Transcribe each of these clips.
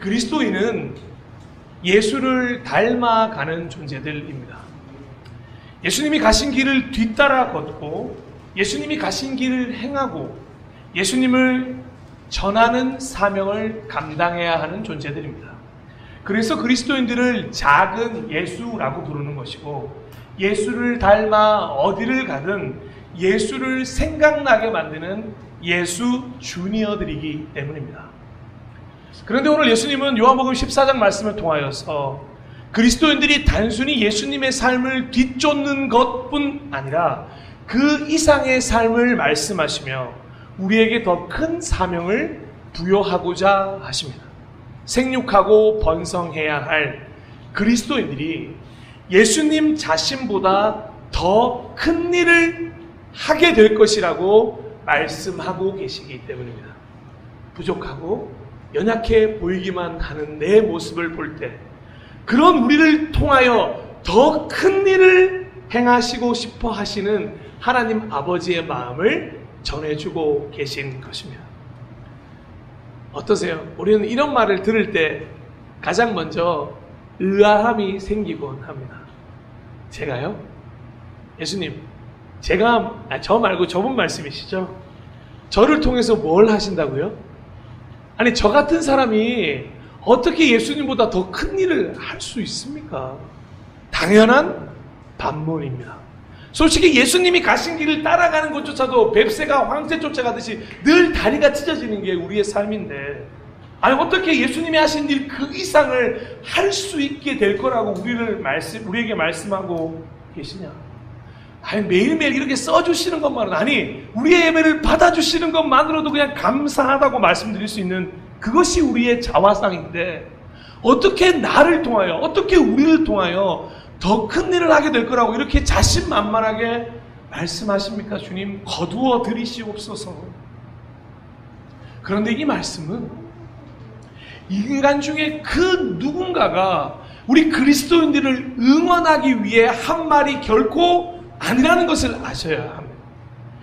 그리스도인은 예수를 닮아가는 존재들입니다. 예수님이 가신 길을 뒤따라 걷고 예수님이 가신 길을 행하고 예수님을 전하는 사명을 감당해야 하는 존재들입니다. 그래서 그리스도인들을 작은 예수라고 부르는 것이고, 예수를 닮아 어디를 가든 예수를 생각나게 만드는 예수 주니어들이기 때문입니다. 그런데 오늘 예수님은 요한복음 14장 말씀을 통하여서 그리스도인들이 단순히 예수님의 삶을 뒤쫓는 것뿐 아니라 그 이상의 삶을 말씀하시며 우리에게 더 큰 사명을 부여하고자 하십니다. 생육하고 번성해야 할 그리스도인들이 예수님 자신보다 더 큰 일을 하게 될 것이라고 말씀하고 계시기 때문입니다. 부족하고 연약해 보이기만 하는 내 모습을 볼 때 그런 우리를 통하여 더 큰 일을 행하시고 싶어 하시는 하나님 아버지의 마음을 전해주고 계신 것입니다. 어떠세요? 우리는 이런 말을 들을 때 가장 먼저 의아함이 생기곤 합니다. 제가요? 예수님, 저 말고 저분 말씀이시죠? 저를 통해서 뭘 하신다고요? 아니, 저 같은 사람이 어떻게 예수님보다 더 큰 일을 할 수 있습니까? 당연한 반문입니다. 솔직히 예수님이 가신 길을 따라가는 것조차도 뱁새가 황새 쫓아가듯이 늘 다리가 찢어지는 게 우리의 삶인데, 아니 어떻게 예수님이 하신 일 그 이상을 할 수 있게 될 거라고 우리에게 말씀하고 계시냐? 아니 매일매일 이렇게 써주시는 것만으로도, 아니 우리의 예배를 받아주시는 것만으로도 그냥 감사하다고 말씀드릴 수 있는 그것이 우리의 자화상인데, 어떻게 나를 통하여, 어떻게 우리를 통하여 더 큰 일을 하게 될 거라고 이렇게 자신만만하게 말씀하십니까? 주님, 거두어 드리시옵소서. 그런데 이 말씀은 인간 중에 그 누군가가 우리 그리스도인들을 응원하기 위해 한 말이 결코 아니라는 것을 아셔야 합니다.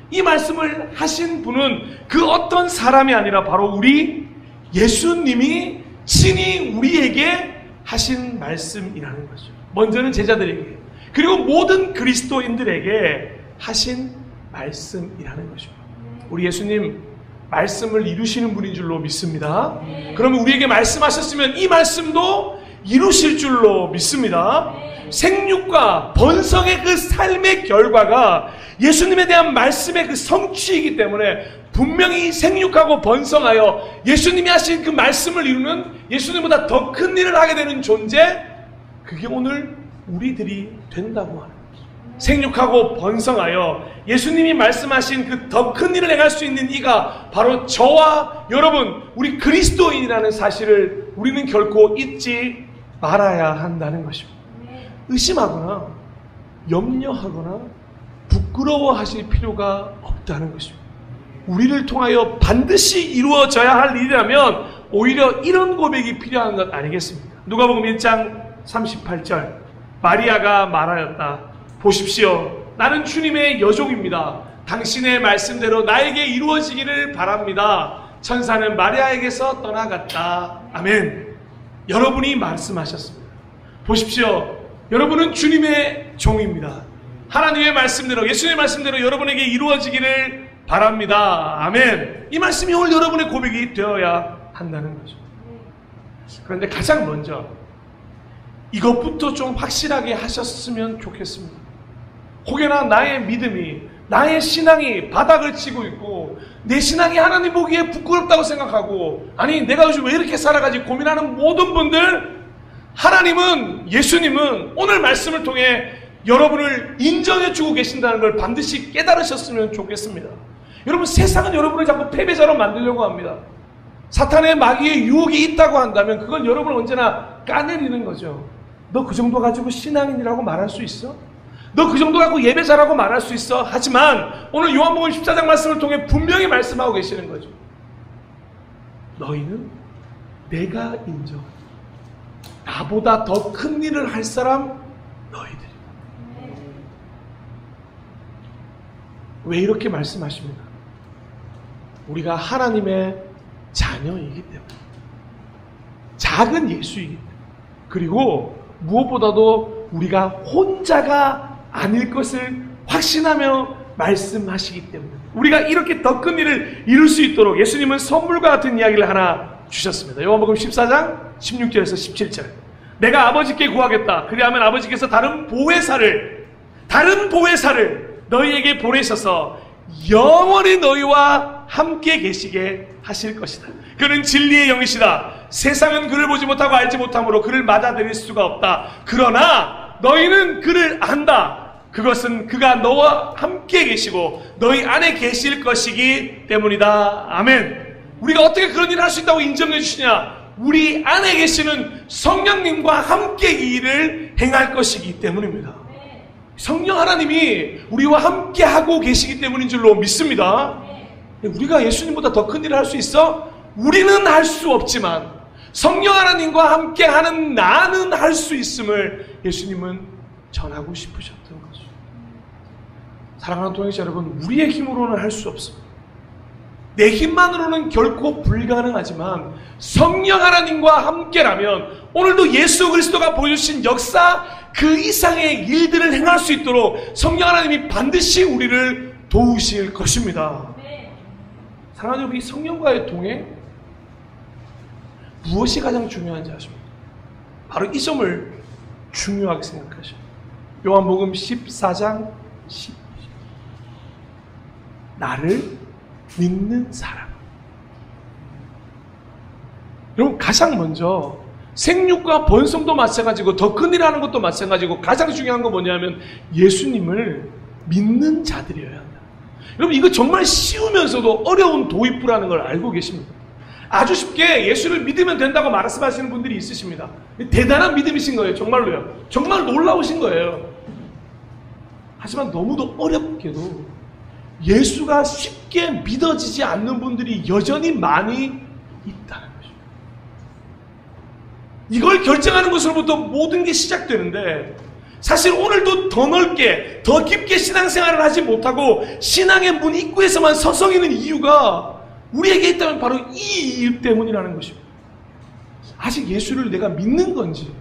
이 말씀을 하신 분은 그 어떤 사람이 아니라 바로 우리 예수님이 친히 우리에게 하신 말씀이라는 거죠. 먼저는 제자들에게, 그리고 모든 그리스도인들에게 하신 말씀이라는 것입니다. 우리 예수님 말씀을 이루시는 분인 줄로 믿습니다. 그러면 우리에게 말씀하셨으면 이 말씀도 이루실 줄로 믿습니다. 생육과 번성의 그 삶의 결과가 예수님에 대한 말씀의 그 성취이기 때문에 분명히 생육하고 번성하여 예수님이 하신 그 말씀을 이루는, 예수님보다 더 큰 일을 하게 되는 존재, 그게 오늘 우리들이 된다고 하는 거죠. 생육하고 번성하여 예수님이 말씀하신 그 더 큰 일을 행할 수 있는 이가 바로 저와 여러분, 우리 그리스도인이라는 사실을 우리는 결코 잊지 말아야 한다는 것입니다. 의심하거나 염려하거나 부끄러워하실 필요가 없다는 것입니다. 우리를 통하여 반드시 이루어져야 할 일이라면 오히려 이런 고백이 필요한 것 아니겠습니까? 누가복음 1장 38절, 마리아가 말하였다. 보십시오, 나는 주님의 여종입니다. 당신의 말씀대로 나에게 이루어지기를 바랍니다. 천사는 마리아에게서 떠나갔다. 아멘. 여러분이 말씀하셨습니다. 보십시오, 여러분은 주님의 종입니다. 하나님의 말씀대로, 예수님의 말씀대로 여러분에게 이루어지기를 바랍니다. 아멘. 이 말씀이 오늘 여러분의 고백이 되어야 한다는 거죠. 그런데 가장 먼저 이것부터 좀 확실하게 하셨으면 좋겠습니다. 혹여나 나의 믿음이, 나의 신앙이 바닥을 치고 있고 내 신앙이 하나님 보기에 부끄럽다고 생각하고, 아니 내가 요즘 왜 이렇게 살아가지 고민하는 모든 분들, 하나님은, 예수님은 오늘 말씀을 통해 여러분을 인정해주고 계신다는 걸 반드시 깨달으셨으면 좋겠습니다. 여러분, 세상은 여러분을 자꾸 패배자로 만들려고 합니다. 사탄의 마귀의 유혹이 있다고 한다면 그건 여러분을 언제나 까내리는 거죠. 너 그 정도 가지고 신앙인이라고 말할 수 있어? 너 그 정도 갖고 예배자라고 말할 수 있어? 하지만 오늘 요한복음 14장 말씀을 통해 분명히 말씀하고 계시는 거죠. 너희는 내가 인정한다. 나보다 더 큰 일을 할 사람 너희들이다. 왜 이렇게 말씀하십니까? 우리가 하나님의 자녀이기 때문에. 작은 예수이기 때문에, 그리고 무엇보다도 우리가 혼자가 아닐 것을 확신하며 말씀하시기 때문에 우리가 이렇게 더 큰 일을 이룰 수 있도록 예수님은 선물과 같은 이야기를 하나 주셨습니다. 요한복음 14장 16절에서 17절. 내가 아버지께 구하겠다. 그리하면 아버지께서 다른 보혜사를 너희에게 보내셔서 영원히 너희와 함께 계시게 하실 것이다. 그는 진리의 영이시다. 세상은 그를 보지 못하고 알지 못하므로 그를 맞아들일 수가 없다. 그러나 너희는 그를 안다. 그것은 그가 너와 함께 계시고 너희 안에 계실 것이기 때문이다. 아멘. 우리가 어떻게 그런 일을 할 수 있다고 인정해 주시냐? 우리 안에 계시는 성령님과 함께 이 일을 행할 것이기 때문입니다. 성령 하나님이 우리와 함께 하고 계시기 때문인 줄로 믿습니다. 우리가 예수님보다 더 큰 일을 할 수 있어? 우리는 할 수 없지만 성령 하나님과 함께 하는 나는 할 수 있음을 예수님은 전하고 싶으셨던 거죠. 사랑하는 동행자 여러분, 우리의 힘으로는 할 수 없습니다. 내 힘만으로는 결코 불가능하지만 성령 하나님과 함께라면 오늘도 예수 그리스도가 보여주신 역사 그 이상의 일들을 행할 수 있도록 성령 하나님이 반드시 우리를 도우실 것입니다. 사랑하는 여러분, 이 성령과의 동행, 무엇이 가장 중요한지 아십니까? 바로 이 점을 중요하게 생각하셔요. 요한복음 14장 12절. 나를 믿는 사람. 여러분, 가장 먼저 생육과 번성도 마찬가지고 더 큰 일 하는 것도 마찬가지고 가장 중요한 건 뭐냐면 예수님을 믿는 자들이어야 한다. 여러분, 이거 정말 쉬우면서도 어려운 도입부라는 걸 알고 계십니다. 아주 쉽게 예수를 믿으면 된다고 말씀하시는 분들이 있으십니다. 대단한 믿음이신 거예요. 정말로요. 정말 놀라우신 거예요. 하지만 너무도 어렵게도 예수가 쉽게 믿어지지 않는 분들이 여전히 많이 있다는 거죠. 이걸 결정하는 것으로부터 모든 게 시작되는데, 사실 오늘도 더 넓게 더 깊게 신앙생활을 하지 못하고 신앙의 문 입구에서만 서성이는 이유가 우리에게 있다면 바로 이 이유 때문이라는 것입니다. 아직 예수를 내가 믿는 건지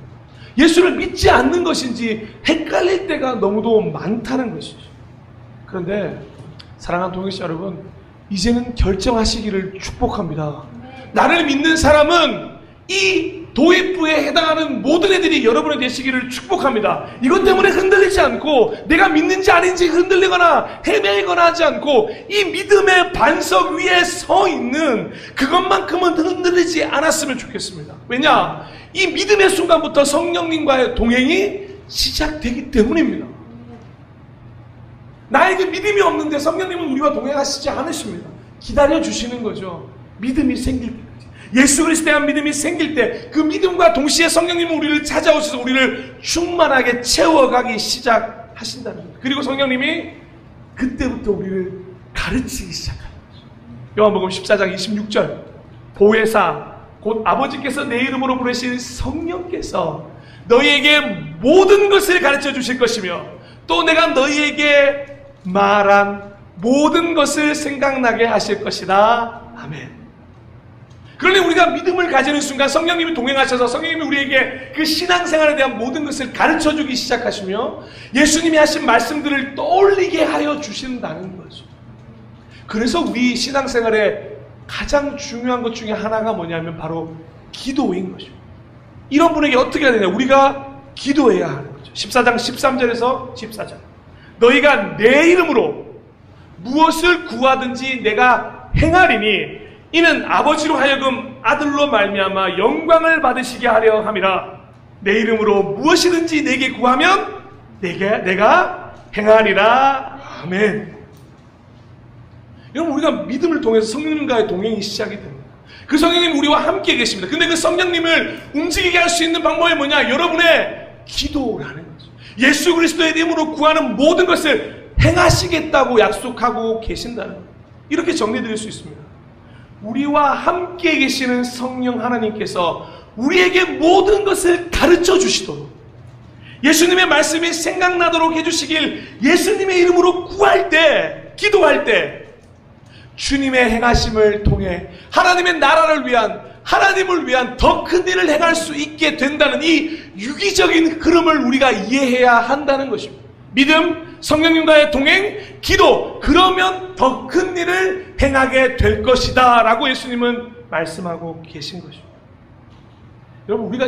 예수를 믿지 않는 것인지 헷갈릴 때가 너무도 많다는 것이죠. 그런데 사랑하는 동행자 여러분, 이제는 결정하시기를 축복합니다. 나를 믿는 사람은 이 도입부에 해당하는 모든 애들이 여러분이 되시기를 축복합니다. 이것 때문에 흔들리지 않고 내가 믿는지 아닌지 흔들리거나 헤매거나 하지 않고 이 믿음의 반석 위에 서 있는 그것만큼은 흔들리지 않았으면 좋겠습니다. 왜냐? 이 믿음의 순간부터 성령님과의 동행이 시작되기 때문입니다. 나에게 믿음이 없는데 성령님은 우리와 동행하시지 않으십니다. 기다려주시는 거죠. 믿음이 생길 때까지. 예수 그리스도에 대한 믿음이 생길 때 그 믿음과 동시에 성령님은 우리를 찾아오셔서 우리를 충만하게 채워가기 시작하신다는 거예요. 그리고 성령님이 그때부터 우리를 가르치기 시작합니다. 요한복음 14장 26절. 보혜사 곧 아버지께서 내 이름으로 부르신 성령께서 너희에게 모든 것을 가르쳐 주실 것이며 또 내가 너희에게 말한 모든 것을 생각나게 하실 것이다. 아멘. 그러니 우리가 믿음을 가지는 순간 성령님이 동행하셔서 성령님이 우리에게 그 신앙생활에 대한 모든 것을 가르쳐주기 시작하시며 예수님이 하신 말씀들을 떠올리게 하여 주신다는 거죠. 그래서 우리 신앙생활에 가장 중요한 것 중에 하나가 뭐냐면 바로 기도인 것입니다. 이런 분에게 어떻게 해야 되냐? 우리가 기도해야 하는 거죠. 14장 13절에서 14절. 너희가 내 이름으로 무엇을 구하든지 내가 행하리니 이는 아버지로 하여금 아들로 말미암아 영광을 받으시게 하려 함이라. 내 이름으로 무엇이든지 내게 구하면 내가 행하리라. 아멘. 여러분, 우리가 믿음을 통해서 성령님과의 동행이 시작이 됩니다. 그 성령님이 우리와 함께 계십니다. 근데 그 성령님을 움직이게 할 수 있는 방법이 뭐냐? 여러분의 기도라는 거죠. 예수 그리스도의 이름으로 구하는 모든 것을 행하시겠다고 약속하고 계신다는 거예요. 이렇게 정리드릴 수 있습니다. 우리와 함께 계시는 성령 하나님께서 우리에게 모든 것을 가르쳐 주시도록, 예수님의 말씀이 생각나도록 해주시길, 예수님의 이름으로 구할 때, 기도할 때 주님의 행하심을 통해 하나님의 나라를 위한, 하나님을 위한 더 큰 일을 행할 수 있게 된다는 이 유기적인 흐름을 우리가 이해해야 한다는 것입니다. 믿음, 성령님과의 동행, 기도, 그러면 더 큰 일을 행하게 될 것이다 라고 예수님은 말씀하고 계신 것입니다. 여러분, 우리가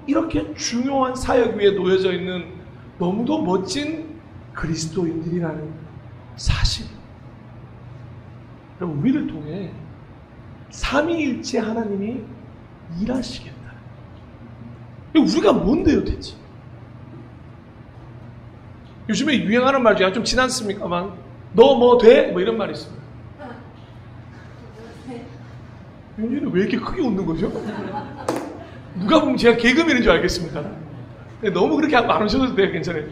이렇게 중요한 사역 위에 놓여져 있는 너무도 멋진 그리스도인들이라는 사실, 여러분, 우리를 통해 삼위일체 하나님이 일하시겠다. 우리가 뭔데요 대체? 요즘에 유행하는 말 중에 좀 지났습니까만, 너 뭐 돼? 뭐 이런 말이 있습니다. 윤주는 왜 이렇게 크게 웃는 거죠? 누가 보면 제가 개그맨인 줄 알겠습니다. 너무 그렇게 안 웃으셔도 돼요. 괜찮아요.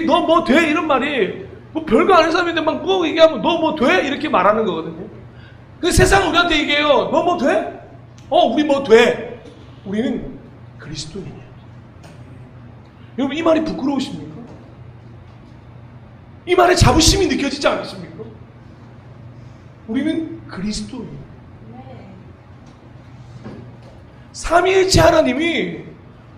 너 뭐 돼? 이런 말이 뭐 별거 아닌 사람인데 막 뭐 얘기하면 너 뭐 돼? 이렇게 말하는 거거든요. 그 세상 우리한테 얘기해요. 너 뭐 돼? 우리 뭐 돼? 우리는 그리스도인이에요. 여러분, 이 말이 부끄러우십니까? 이 말에 자부심이 느껴지지 않습니까? 우리는 그리스도인이에요. 삼위일체 하나님이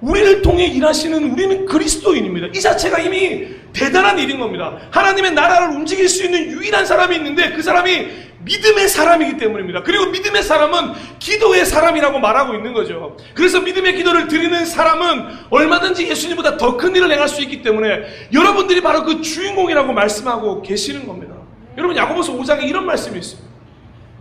우리를 통해 일하시는 우리는 그리스도인입니다. 이 자체가 이미 대단한 일인 겁니다. 하나님의 나라를 움직일 수 있는 유일한 사람이 있는데 그 사람이 믿음의 사람이기 때문입니다. 그리고 믿음의 사람은 기도의 사람이라고 말하고 있는 거죠. 그래서 믿음의 기도를 드리는 사람은 얼마든지 예수님보다 더 큰 일을 행할 수 있기 때문에 여러분들이 바로 그 주인공이라고 말씀하고 계시는 겁니다. 여러분, 야고보서 5장에 이런 말씀이 있습니다.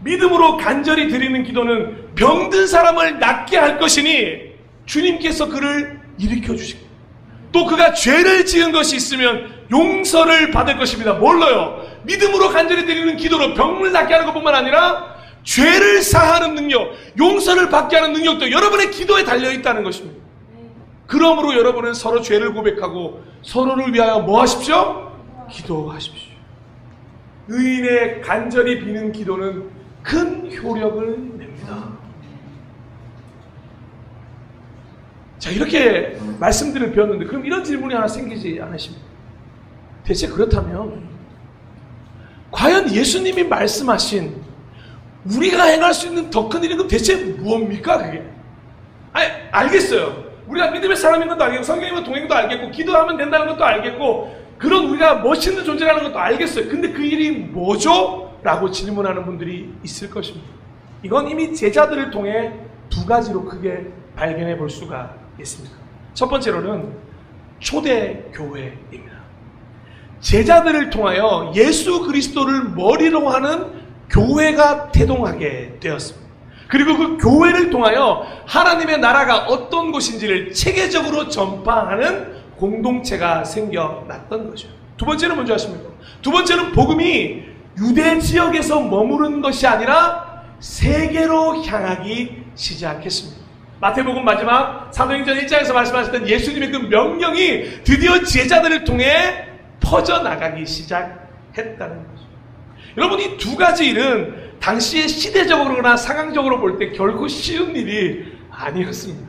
믿음으로 간절히 드리는 기도는 병든 사람을 낫게 할 것이니 주님께서 그를 일으켜 주시고, 또 그가 죄를 지은 것이 있으면 용서를 받을 것입니다. 뭘로요? 믿음으로 간절히 드리는 기도로 병을 낫게 하는 것뿐만 아니라 죄를 사하는 능력, 용서를 받게 하는 능력도 여러분의 기도에 달려있다는 것입니다. 그러므로 여러분은 서로 죄를 고백하고 서로를 위하여 뭐 하십시오? 기도하십시오. 의인의 간절히 비는 기도는 큰 효력을 냅니다. 자, 이렇게 말씀들을 배웠는데 그럼 이런 질문이 하나 생기지 않으십니까? 대체 그렇다면 과연 예수님이 말씀하신 우리가 행할 수 있는 더 큰 일은 그럼 대체 무엇입니까? 그게? 아니, 알겠어요. 우리가 믿음의 사람인 것도 알겠고 성경님과 동행도 알겠고 기도하면 된다는 것도 알겠고 그런 우리가 멋있는 존재라는 것도 알겠어요. 근데 그 일이 뭐죠? 라고 질문하는 분들이 있을 것입니다. 이건 이미 제자들을 통해 두 가지로 크게 발견해 볼 수가 있습니다. 첫 번째로는 초대교회입니다. 제자들을 통하여 예수 그리스도를 머리로 하는 교회가 태동하게 되었습니다. 그리고 그 교회를 통하여 하나님의 나라가 어떤 곳인지를 체계적으로 전파하는 공동체가 생겨났던 거죠. 두 번째는 뭔지 아십니까? 두 번째는 복음이 유대 지역에서 머무른 것이 아니라 세계로 향하기 시작했습니다. 마태복음 마지막 사도행전 1장에서 말씀하셨던 예수님의 그 명령이 드디어 제자들을 통해 퍼져나가기 시작했다는 거죠. 여러분, 이 두 가지 일은 당시에 시대적으로나 상황적으로 볼 때 결코 쉬운 일이 아니었습니다.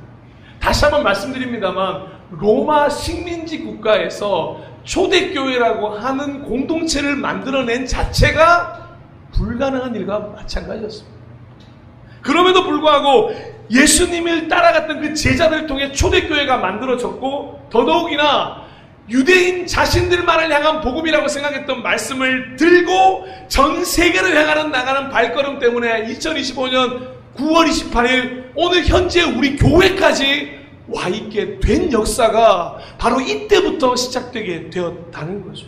다시 한번 말씀드립니다만 로마 식민지 국가에서 초대교회라고 하는 공동체를 만들어낸 자체가 불가능한 일과 마찬가지였습니다. 그럼에도 불구하고 예수님을 따라갔던 그 제자들을 통해 초대교회가 만들어졌고 더더욱이나 유대인 자신들만을 향한 복음이라고 생각했던 말씀을 들고 전 세계를 향하는 나가는 발걸음 때문에 2025년 9월 28일 오늘 현재 우리 교회까지 와 있게 된 역사가 바로 이때부터 시작되게 되었다는 거죠.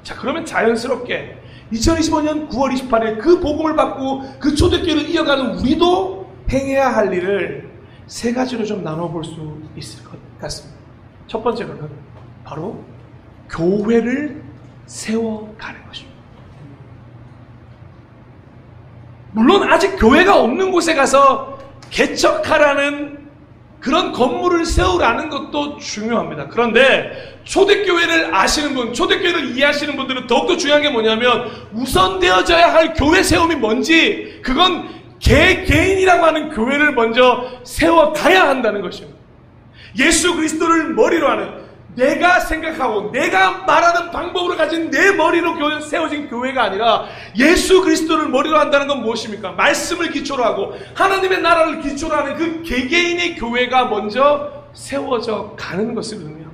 자, 그러면 자연스럽게 2025년 9월 28일 그 복음을 받고 그 초대교회를 이어가는 우리도 행해야 할 일을 세 가지로 좀 나눠볼 수 있을 것 같습니다. 첫 번째로는 바로 교회를 세워가는 것입니다. 물론 아직 교회가 없는 곳에 가서 개척하라는 그런 건물을 세우라는 것도 중요합니다. 그런데 초대교회를 아시는 분, 초대교회를 이해하시는 분들은 더욱더 중요한 게 뭐냐면 우선되어져야 할 교회 세움이 뭔지, 그건 개인이라고 하는 교회를 먼저 세워가야 한다는 것입니다. 예수 그리스도를 머리로 하는, 내가 생각하고 내가 말하는 방법으로 가진 내 머리로 세워진 교회가 아니라 예수 그리스도를 머리로 한다는 건 무엇입니까? 말씀을 기초로 하고 하나님의 나라를 기초로 하는 그 개개인의 교회가 먼저 세워져 가는 것을 의미합니다.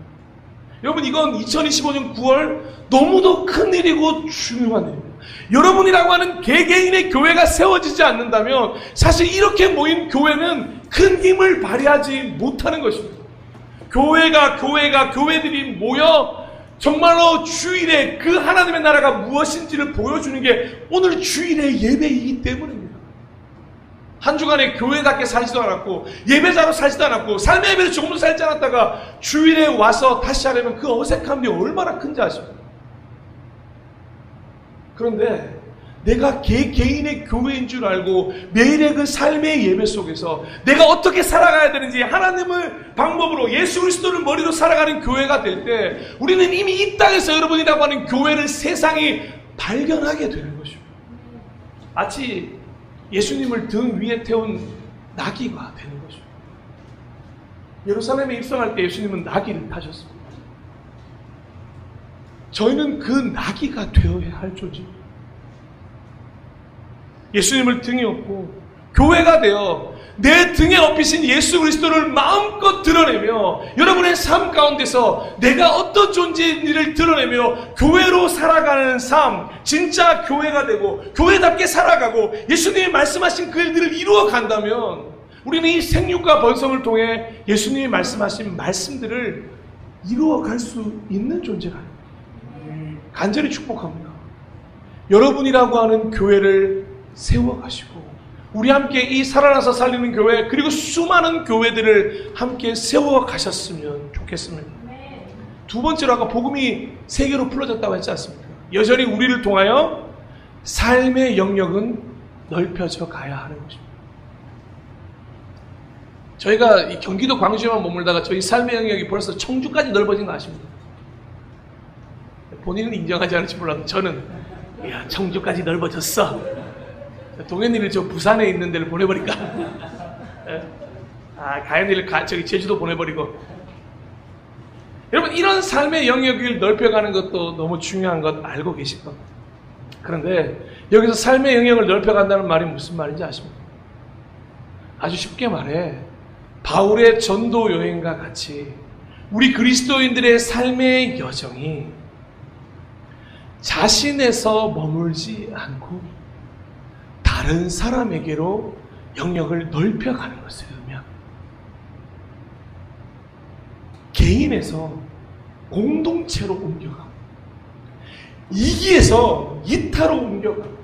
여러분, 이건 2025년 9월 너무도 큰 일이고 중요한 일입니다. 여러분이라고 하는 개개인의 교회가 세워지지 않는다면 사실 이렇게 모인 교회는 큰 힘을 발휘하지 못하는 것입니다. 교회들이 모여 정말로 주일에 그 하나님의 나라가 무엇인지를 보여주는 게 오늘 주일의 예배이기 때문입니다. 한 주간에 교회답게 살지도 않았고 예배자로 살지도 않았고 삶의 예배를 조금도 살지 않았다가 주일에 와서 다시 하려면 그 어색함이 얼마나 큰지 아십니까? 그런데 내가 개인의 교회인 줄 알고 매일의 그 삶의 예배 속에서 내가 어떻게 살아가야 되는지 하나님을 방법으로 예수 그리스도를 머리로 살아가는 교회가 될 때 우리는 이미 이 땅에서 여러분이라고 하는 교회를 세상이 발견하게 되는 것입니다. 마치 예수님을 등 위에 태운 나귀가 되는 것입니다. 예루살렘에 입성할 때 예수님은 나귀를 타셨습니다. 저희는 그 나귀가 되어야 할 존재입니다. 예수님을 등에 업고 교회가 되어 내 등에 업히신 예수 그리스도를 마음껏 드러내며 여러분의 삶 가운데서 내가 어떤 존재인지를 드러내며 교회로 살아가는 삶, 진짜 교회가 되고 교회답게 살아가고 예수님이 말씀하신 그 일들을 이루어 간다면 우리는 이 생육과 번성을 통해 예수님이 말씀하신 말씀들을 이루어 갈 수 있는 존재가 아닙니다. 간절히 축복합니다. 여러분이라고 하는 교회를 세워가시고 우리 함께 이 살아나서 살리는 교회 그리고 수많은 교회들을 함께 세워가셨으면 좋겠습니다. 두 번째로 아까 복음이 세계로 풀어졌다고 했지 않습니까? 여전히 우리를 통하여 삶의 영역은 넓혀져 가야 하는 것입니다. 저희가 이 경기도 광주에만 머물다가 저희 삶의 영역이 벌써 청주까지 넓어진 거 아십니까? 본인은 인정하지 않을지 몰라도 저는 야 청주까지 넓어졌어. 동현이를 저 부산에 있는 데를 보내버릴까? 가연이를 저기 제주도 보내버리고. 여러분, 이런 삶의 영역을 넓혀가는 것도 너무 중요한 것 알고 계실 겁니다. 그런데 여기서 삶의 영역을 넓혀간다는 말이 무슨 말인지 아십니까? 아주 쉽게 말해 바울의 전도 여행과 같이 우리 그리스도인들의 삶의 여정이 자신에서 머물지 않고 다른 사람에게로 영역을 넓혀가는 것을 의미합니다. 개인에서 공동체로 옮겨가고 이기에서 이타로 옮겨가고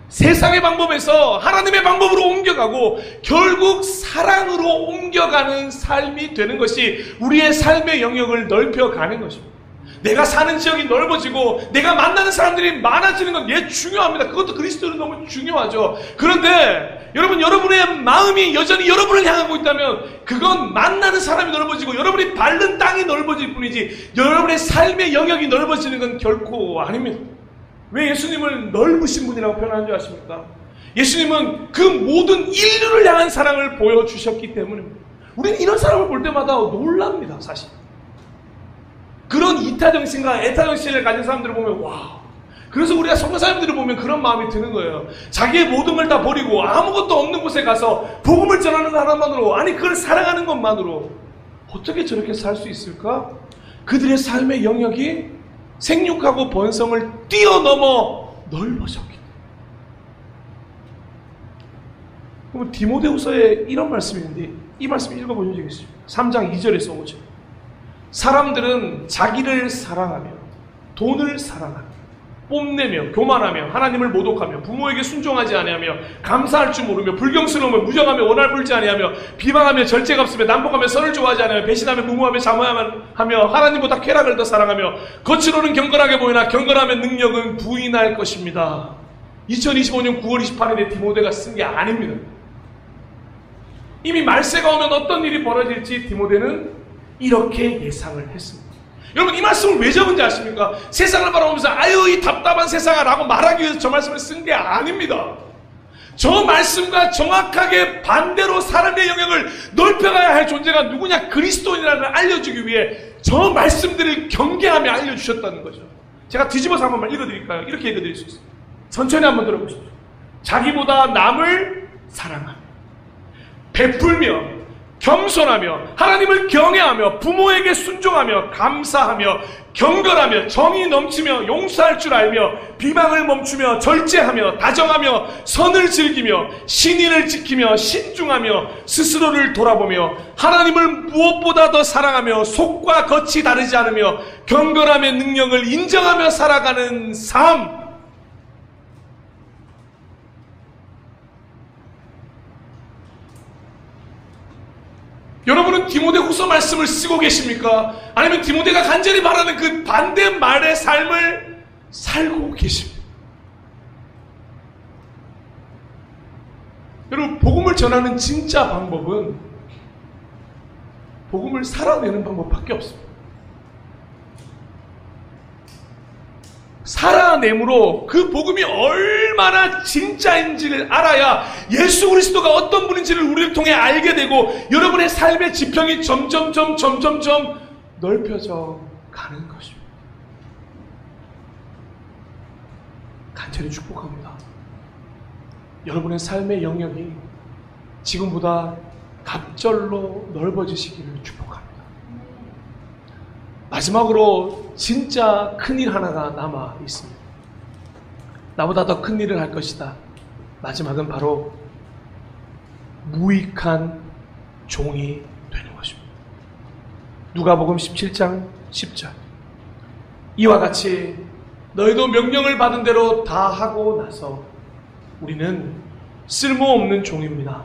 세상의 방법에서 하나님의 방법으로 옮겨가고 결국 사랑으로 옮겨가는 삶이 되는 것이 우리의 삶의 영역을 넓혀가는 것입니다. 내가 사는 지역이 넓어지고 내가 만나는 사람들이 많아지는 건 예 중요합니다. 그것도 그리스도는 너무 중요하죠. 그런데 여러분, 여러분의 마음이 여전히 여러분을 향하고 있다면 그건 만나는 사람이 넓어지고 여러분이 밟는 땅이 넓어질 뿐이지 여러분의 삶의 영역이 넓어지는 건 결코 아닙니다. 왜 예수님을 넓으신 분이라고 표현하는 줄 아십니까? 예수님은 그 모든 인류를 향한 사랑을 보여주셨기 때문입니다. 우리는 이런 사람을 볼 때마다 놀랍니다. 사실 그런 이타정신과 애타정신을 가진 사람들을 보면 와, 그래서 우리가 선교사님들을 보면 그런 마음이 드는 거예요. 자기의 모든 걸 다 버리고 아무것도 없는 곳에 가서 복음을 전하는 것 하나만으로, 아니 그걸 사랑하는 것만으로 어떻게 저렇게 살 수 있을까? 그들의 삶의 영역이 생육하고 번성을 뛰어넘어 넓어졌기 때문에. 그럼 디모데후서에 이런 말씀이 있는데 이 말씀 읽어보신 적 있습니다. 3장 2절에서 5절. 사람들은 자기를 사랑하며 돈을 사랑하며 뽐내며 교만하며 하나님을 모독하며 부모에게 순종하지 아니하며 감사할 줄 모르며 불경스러우며 무정하며 원할 불지 아니하며 비방하며 절제가 없으며 난폭하며 선을 좋아하지 아니하며 배신하며 무모하며 자모하며 하나님보다 쾌락을 더 사랑하며 겉으로는 경건하게 보이나 경건하면 능력은 부인할 것입니다. 2025년 9월 28일에 디모데가 쓴 게 아닙니다. 이미 말세가 오면 어떤 일이 벌어질지 디모데는 이렇게 예상을 했습니다. 여러분, 이 말씀을 왜 적은지 아십니까? 세상을 바라보면서 아유 이 답답한 세상아 라고 말하기 위해서 저 말씀을 쓴 게 아닙니다. 저 말씀과 정확하게 반대로 사람의 영역을 넓혀가야 할 존재가 누구냐? 그리스도인이라는 걸 알려주기 위해 저 말씀들을 경계하며 알려주셨다는 거죠. 제가 뒤집어서 한 번만 읽어드릴까요? 이렇게 읽어드릴 수 있습니다. 천천히 한번 들어보십시오. 자기보다 남을 사랑하며 베풀며 겸손하며 하나님을 경외하며 부모에게 순종하며 감사하며 경건하며 정이 넘치며 용서할 줄 알며 비방을 멈추며 절제하며 다정하며 선을 즐기며 신인을 지키며 신중하며 스스로를 돌아보며 하나님을 무엇보다 더 사랑하며 속과 겉이 다르지 않으며 경건함의 능력을 인정하며 살아가는 삶. 여러분은 디모데후서 말씀을 쓰고 계십니까? 아니면 디모데가 간절히 바라는 그 반대말의 삶을 살고 계십니까? 여러분, 복음을 전하는 진짜 방법은 복음을 살아내는 방법밖에 없습니다. 살아내므로 그 복음이 얼마나 진짜인지를 알아야 예수 그리스도가 어떤 분인지를 우리를 통해 알게 되고 여러분의 삶의 지평이 점점 넓혀져 가는 것입니다. 간절히 축복합니다. 여러분의 삶의 영역이 지금보다 갑절로 넓어지시기를 축복합니다. 마지막으로 진짜 큰일 하나가 남아 있습니다. 나보다 더 큰 일을 할 것이다. 마지막은 바로 무익한 종이 되는 것입니다. 누가복음 17장 10절. 이와 같이 너희도 명령을 받은 대로 다 하고 나서 우리는 쓸모없는 종입니다.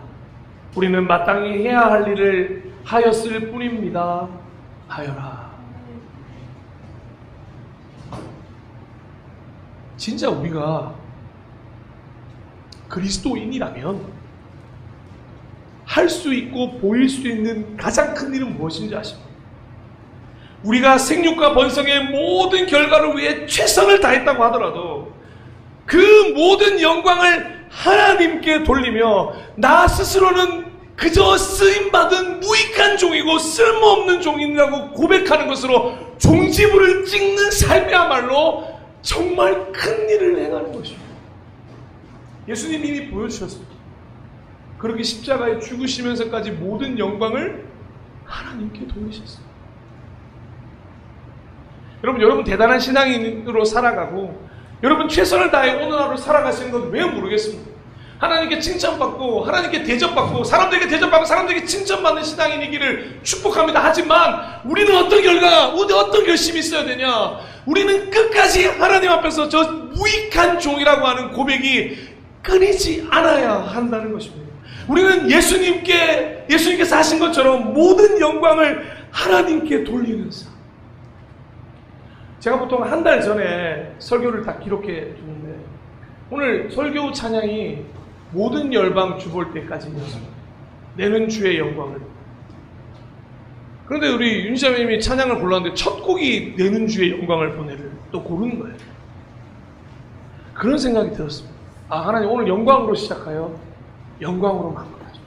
우리는 마땅히 해야 할 일을 하였을 뿐입니다. 하여라. 진짜 우리가 그리스도인이라면 할 수 있고 보일 수 있는 가장 큰 일은 무엇인지 아십니까? 우리가 생육과 번성의 모든 결과를 위해 최선을 다했다고 하더라도 그 모든 영광을 하나님께 돌리며 나 스스로는 그저 쓰임받은 무익한 종이고 쓸모없는 종이라고 고백하는 것으로 종지부를 찍는 삶이야말로 정말 큰 일을 행하는 것입니다. 예수님 이미 보여주셨습니다. 그렇게 십자가에 죽으시면서까지 모든 영광을 하나님께 돌리셨습니다. 여러분 대단한 신앙인으로 살아가고 여러분 최선을 다해 오늘 하루 살아가시는 건 왜 모르겠습니다. 하나님께 칭찬받고 하나님께 대접받고 사람들에게 대접받고 사람들에게 칭찬받는 신앙인이기를 축복합니다. 하지만 우리는 어떤 결과, 어떤 결심이 있어야 되냐? 우리는 끝까지 하나님 앞에서 저 무익한 종이라고 하는 고백이 끊이지 않아야 한다는 것입니다. 우리는 예수님께서 하신 것처럼 모든 영광을 하나님께 돌리는 삶. 제가 보통 한 달 전에 설교를 다 기록해 두는데 오늘 설교 찬양이 모든 열방 주볼 때까지였습니다. 내는 주의 영광을. 그런데 우리 윤시자매님이 찬양을 골랐는데 첫 곡이 내는 주의 영광을 보내를 또 고르는 거예요. 그런 생각이 들었습니다. 아, 하나님 오늘 영광으로 시작하여 영광으로 마무리하죠.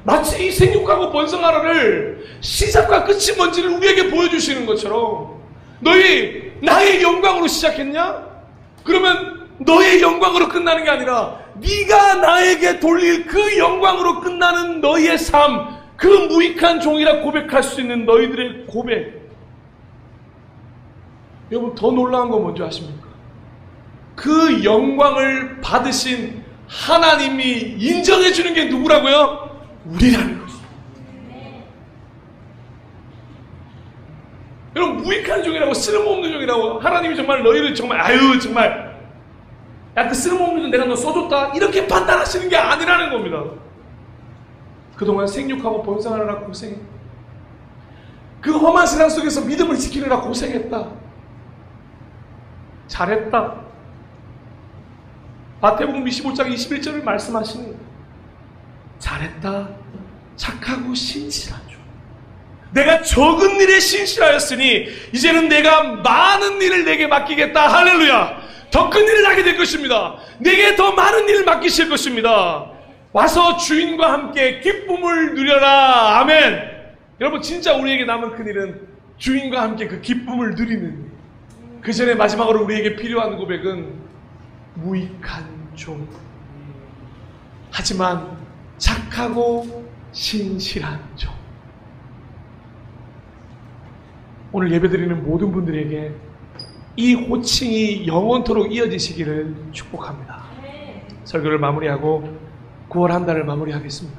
마치 이 생육하고 번성하라를 시작과 끝이 뭔지를 우리에게 보여주시는 것처럼 너희 나의 영광으로 시작했냐? 그러면 너의 영광으로 끝나는 게 아니라 네가 나에게 돌릴 그 영광으로 끝나는 너희의 삶, 그 무익한 종이라 고백할 수 있는 너희들의 고백. 여러분 더 놀라운 건 뭔지 아십니까? 그 영광을 받으신 하나님이 인정해 주는 게 누구라고요? 우리라는 것입니다. 여러분 무익한 종이라고 쓸모없는 종이라고 하나님이 정말 너희를 정말 정말 야, 그 쓸모없는 종 내가 너 써줬다 이렇게 판단하시는 게 아니라는 겁니다. 그동안 생육하고 번성하느라 고생했다. 그 험한 세상 속에서 믿음을 지키느라 고생했다. 잘했다. 마태복음 25장 21절을 말씀하시는 거예요. 잘했다. 착하고 신실한 종. 내가 적은 일에 신실하였으니 이제는 내가 많은 일을 내게 맡기겠다. 할렐루야. 더 큰 일을 하게 될 것입니다. 내게 더 많은 일을 맡기실 것입니다. 와서 주인과 함께 기쁨을 누려라. 아멘. 여러분 진짜 우리에게 남은 큰 일은 주인과 함께 그 기쁨을 누리는, 그 전에 마지막으로 우리에게 필요한 고백은 무익한 종, 하지만 착하고 신실한 종. 오늘 예배드리는 모든 분들에게 이 호칭이 영원토록 이어지시기를 축복합니다. 설교를 마무리하고 9월 한 달을 마무리하겠습니다.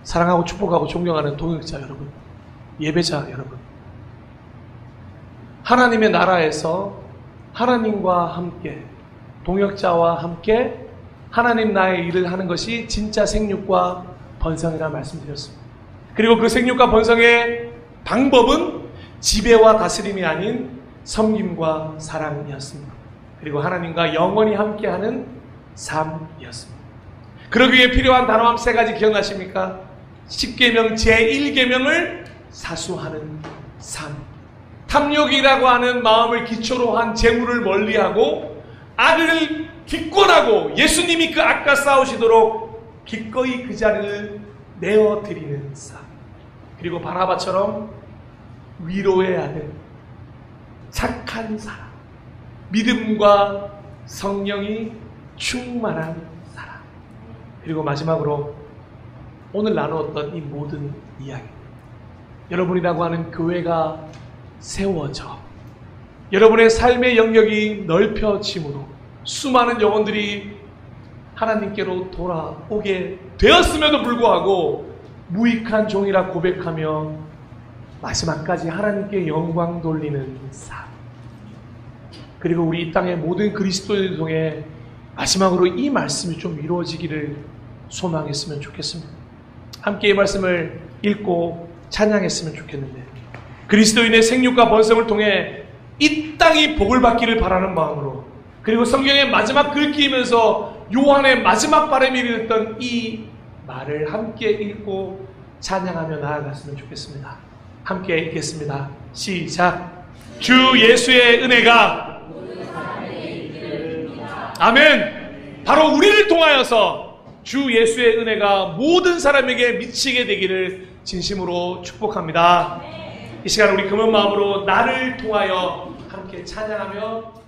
사랑하고 축복하고 존경하는 동역자 여러분, 예배자 여러분, 하나님의 나라에서 하나님과 함께, 동역자와 함께 하나님 나의 일을 하는 것이 진짜 생육과 번성이라 말씀드렸습니다. 그리고 그 생육과 번성의 방법은 지배와 다스림이 아닌 섬김과 사랑이었습니다. 그리고 하나님과 영원히 함께하는 삶이었습니다. 그러기 위해 필요한 단어함 3가지 기억나십니까? 10계명 제1계명을 사수하는 삶, 탐욕이라고 하는 마음을 기초로 한 재물을 멀리하고 악을 기권하고 예수님이 그 악과 싸우시도록 기꺼이 그 자리를 내어드리는 삶, 그리고 바나바처럼 위로의 아들, 착한 사람, 믿음과 성령이 충만한 사람, 그리고 마지막으로 오늘 나누었던 이 모든 이야기, 여러분이라고 하는 교회가 세워져 여러분의 삶의 영역이 넓혀짐으로 수많은 영혼들이 하나님께로 돌아오게 되었음에도 불구하고 무익한 종이라 고백하며 마지막까지 하나님께 영광 돌리는 삶, 그리고 우리 이 땅의 모든 그리스도인을 통해 마지막으로 이 말씀이 좀 이루어지기를 소망했으면 좋겠습니다. 함께 이 말씀을 읽고 찬양했으면 좋겠는데, 그리스도인의 생육과 번성을 통해 이 땅이 복을 받기를 바라는 마음으로, 그리고 성경의 마지막 글귀이면서 요한의 마지막 바람이 이르렀던 이 말을 함께 읽고 찬양하며 나아갔으면 좋겠습니다. 함께 읽겠습니다. 시작. 주 예수의 은혜가, 아멘, 바로 우리를 통하여서 주 예수의 은혜가 모든 사람에게 미치게 되기를 진심으로 축복합니다. 이 시간 우리 금은 마음으로 나를 통하여 함께 찬양하며